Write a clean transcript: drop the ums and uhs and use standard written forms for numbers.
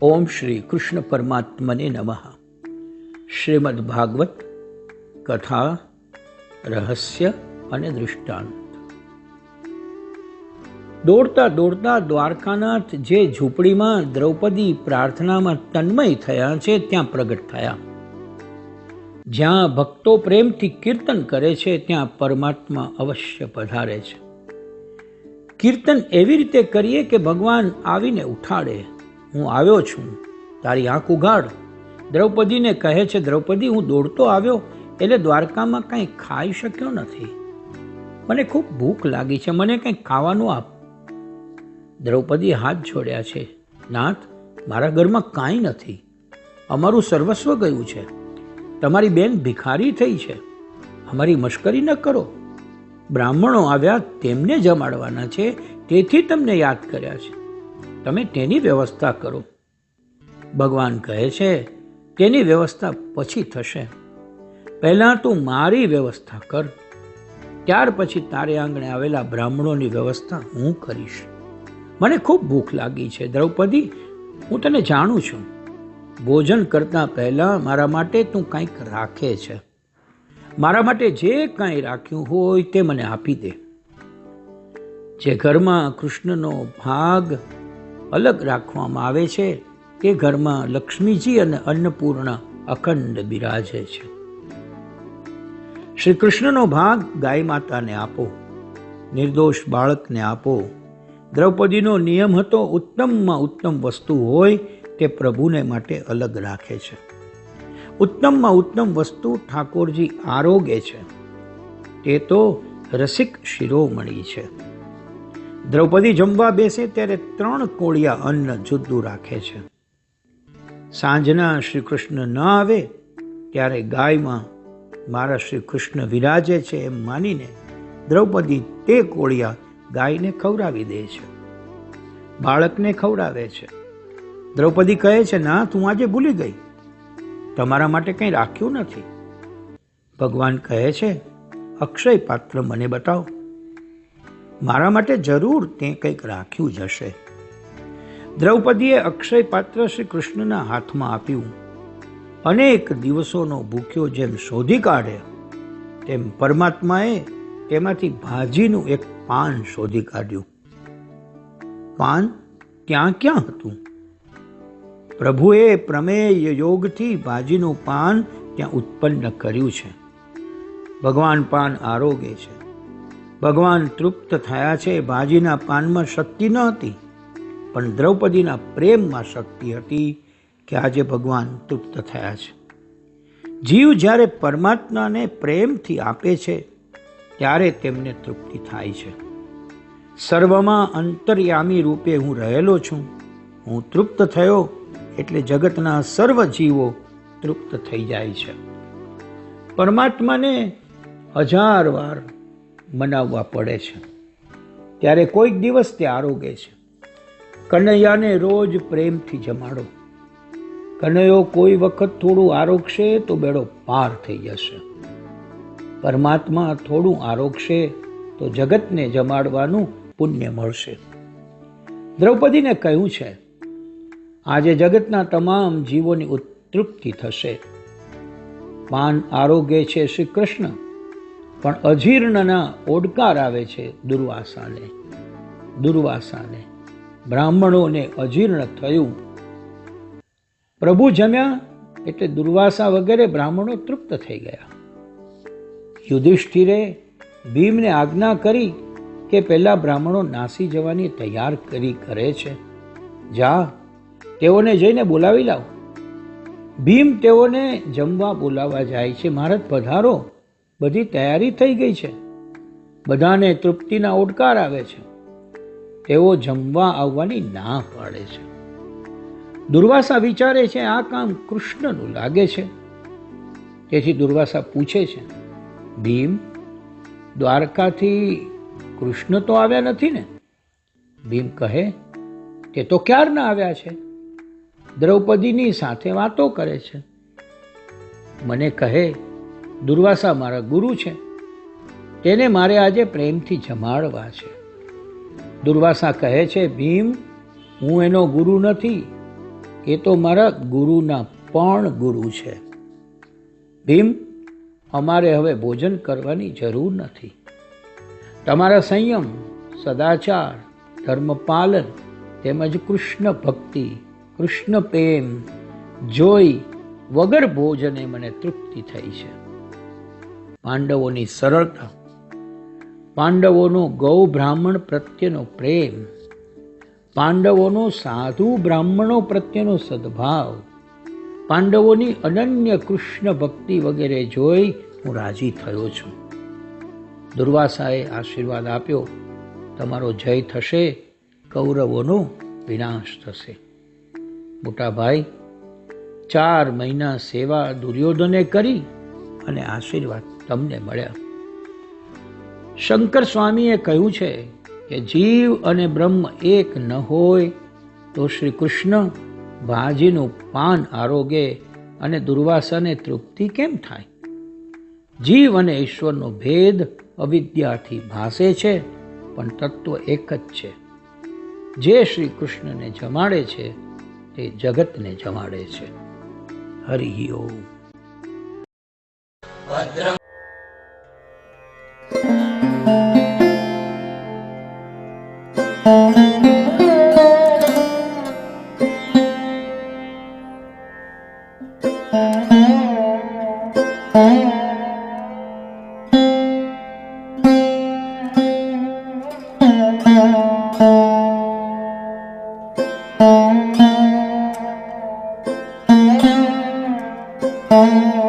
ઓમ શ્રી કૃષ્ણ પરમાત્મને નમઃ. શ્રીમદ ભાગવત કથા, રહસ્ય અને દૃષ્ટાંત. દોડતા દોડતા દ્વારકાનાથ જે ઝૂંપડીમાં દ્રૌપદી પ્રાર્થનામાં તન્મય થયા છે ત્યાં પ્રગટ થયા. જ્યાં ભક્તો પ્રેમથી કીર્તન કરે છે ત્યાં પરમાત્મા અવશ્ય પધારે છે. કીર્તન એવી રીતે કરીએ કે ભગવાન આવીને ઉઠાડે, હું આવ્યો છું, તારી આંખ ઉઘાડ. દ્રૌપદીને કહે છે, દ્રૌપદી, હું દોડતો આવ્યો એટલે દ્વારકામાં કંઈ ખાઈ શક્યો નથી. મને ખૂબ ભૂખ લાગી છે, મને કંઈક ખાવાનું આપ. દ્રૌપદી હાથ જોડ્યા છે, નાથ, મારા ઘરમાં કાંઈ નથી, અમારું સર્વસ્વ ગયું છે. તમારી બેન ભિખારી થઈ છે, અમારી મશ્કરી ન કરો. બ્રાહ્મણો આવ્યા, તેમને જમાડવાના છે, તેથી તમને યાદ કર્યા છે. તમે તેની વ્યવસ્થા કરો. ભગવાન કહે છે, તેની વ્યવસ્થા પછી થશે, પહેલાં તું મારી વ્યવસ્થા કર, ત્યાર પછી તારે આંગણે આવેલા બ્રાહ્મણોની વ્યવસ્થા હું કરીશ. મને ખૂબ ભૂખ લાગી છે દ્રૌપદી, હું તને જાણું છું. ભોજન કરતાં પહેલાં મારા માટે તું કંઈક રાખે છે. મારા માટે જે કાંઈ રાખ્યું હોય તે મને આપી દે. જે ઘરમાં કૃષ્ણનો ભાગ અલગ રાખવામાં આવે છે તે ઘરમાં લક્ષ્મીજી અને અન્નપૂર્ણા અખંડ બિરાજે છે. શ્રી કૃષ્ણનો ભાગ ગાય માતાને આપો, નિર્દોષ બાળકને આપો. દ્રૌપદીનો નિયમ હતો, ઉત્તમમાં ઉત્તમ વસ્તુ હોય તે પ્રભુને માટે અલગ રાખે છે. ઉત્તમમાં ઉત્તમ વસ્તુ ઠાકોરજી આરોગે છે, તે તો રસિક શિરોમણી છે. દ્રૌપદી જમવા બેસે ત્યારે 3 કોળિયા અન્ન જુદું રાખે છે. સાંજના શ્રી કૃષ્ણ ન આવે ત્યારે ગાયમાં મારા શ્રી કૃષ્ણ વિરાજે છે એમ માનીને દ્રૌપદી તે કોળિયા ગાયને ખવડાવી દે છે, બાળકને ખવડાવે છે. દ્રૌપદી કહે છે, ના, તું આજે ભૂલી ગઈ, તમારા માટે કંઈ રાખ્યું નથી. ભગવાન કહે છે, અક્ષય પાત્ર મને બતાવો, મારા માટે જરૂર તે કંઈક રાખ્યું જ હશે. દ્રૌપદીએ અક્ષય પાત્ર શ્રી કૃષ્ણના હાથમાં આપ્યું. અનેક દિવસોનો ભૂખ્યો જેમ શોધી કાઢે તેમ પરમાત્માએ તેમાંથી ભાજીનું એક પાન શોધી કાઢ્યું. પાન ક્યાં ક્યાં હતું? પ્રભુએ પ્રમેય યોગથી ભાજીનું પાન ત્યાં ઉત્પન્ન કર્યું છે. ભગવાન પાન આરોગે છે. ભગવાન તૃપ્ત થયા છે. ભાજીના પાનમાં શક્તિ ન હતી, પણ દ્રૌપદીના પ્રેમમાં શક્તિ હતી કે આજે ભગવાન તૃપ્ત થયા છે. જીવ જ્યારે પરમાત્માને પ્રેમથી આપે છે ત્યારે તેમને તૃપ્તિ થાય છે. સર્વમાં અંતર્યામી રૂપે હું રહેલો છું. હું તૃપ્ત થયો એટલે જગતના સર્વ જીવો તૃપ્ત થઈ જાય છે. પરમાત્માને 1000 વાર મનાવવા પડે છે, ત્યારે કોઈક દિવસ તે આરોગે છે. કનૈયાને રોજ પ્રેમથી જમાડો. કનૈયો કોઈ વખત થોડું આરોગશે તો બેડો પાર થઈ જશે. પરમાત્મા થોડું આરોગશે તો જગતને જમાડવાનું પુણ્ય મળશે. દ્રૌપદીને કહ્યું છે, આજે જગતના તમામ જીવોની તૃપ્તિ થશે. પાન આરોગ્ય છે શ્રી કૃષ્ણ, પણ અજીર્ણના ઓડકાર આવે છે દુર્વાસાને. બ્રાહ્મણોને અજીર્ણ થયું. પ્રભુ જમ્યા એટલે દુર્વાસા વગેરે બ્રાહ્મણો તૃપ્ત થઈ ગયા. યુધિષ્ઠિરે ભીમને આજ્ઞા કરી કે પહેલા બ્રાહ્મણો નાસી જવાની તૈયારી કરે છે, જા, તેઓને જઈને બોલાવી લાવ. ભીમ તેઓને જમવા બોલાવવા જાય છે. મહારાજ પધારો, બધી તૈયારી થઈ ગઈ છે. બધાને તૃપ્તિના ઓડકાર આવે છે. તેઓ જમવા આવવાની ના પાડે છે. દુર્વાસા વિચારે છે, આ કામ કૃષ્ણનું લાગે છે. તેથી દુર્વાસા પૂછે છે, ભીમ, દ્વારકાથી કૃષ્ણ તો આવ્યા નથી ને? ભીમ કહે, તે તો ક્યારના આવ્યા છે, દ્રૌપદીની સાથે વાતો કરે છે. મને કહે, દુર્વાસા મારા ગુરુ છે, તેને મારે આજે પ્રેમથી જમાડવા છે. દુર્વાસા કહે છે, ભીમ, હું એનો ગુરુ નથી, એ તો મારા ગુરુના પણ ગુરુ છે. ભીમ, અમારે હવે ભોજન કરવાની જરૂર નથી. તમારા સંયમ, સદાચાર, ધર્મપાલન તેમજ કૃષ્ણ ભક્તિ, કૃષ્ણ પ્રેમ જોઈ વગર ભોજને મને તૃપ્તિ થઈ છે. પાંડવોની સરળતા, પાંડવોનો ગૌ બ્રાહ્મણ પ્રત્યેનો પ્રેમ, પાંડવોનો સાધુ બ્રાહ્મણો પ્રત્યેનો સદભાવ, પાંડવોની અનન્ય કૃષ્ણ ભક્તિ વગેરે જોઈ હું રાજી થયો છું. દુર્વાસાએ આશીર્વાદ આપ્યો, તમારો જય થશે, કૌરવોનો વિનાશ થશે. મોટા ભાઈ, 4 મહિના સેવા દુર્યોધને કરી અને આશીર્વાદ તમને મળ્યા. શંકર સ્વામીએ કહ્યું છે કે જીવ અને બ્રહ્મ એક ન હોય તો શ્રી કૃષ્ણ ભાજીનું પાન આરોગે અને દુર્વાસાને તૃપ્તિ કેમ થાય? જીવ અને ઈશ્વરનો ભેદ અવિદ્યાથી ભાસે છે, પણ તત્વ એક જ છે. જે શ્રી કૃષ્ણને જમાડે છે તે જગતને જમાડે છે. હરિ ઓમ. Thank you.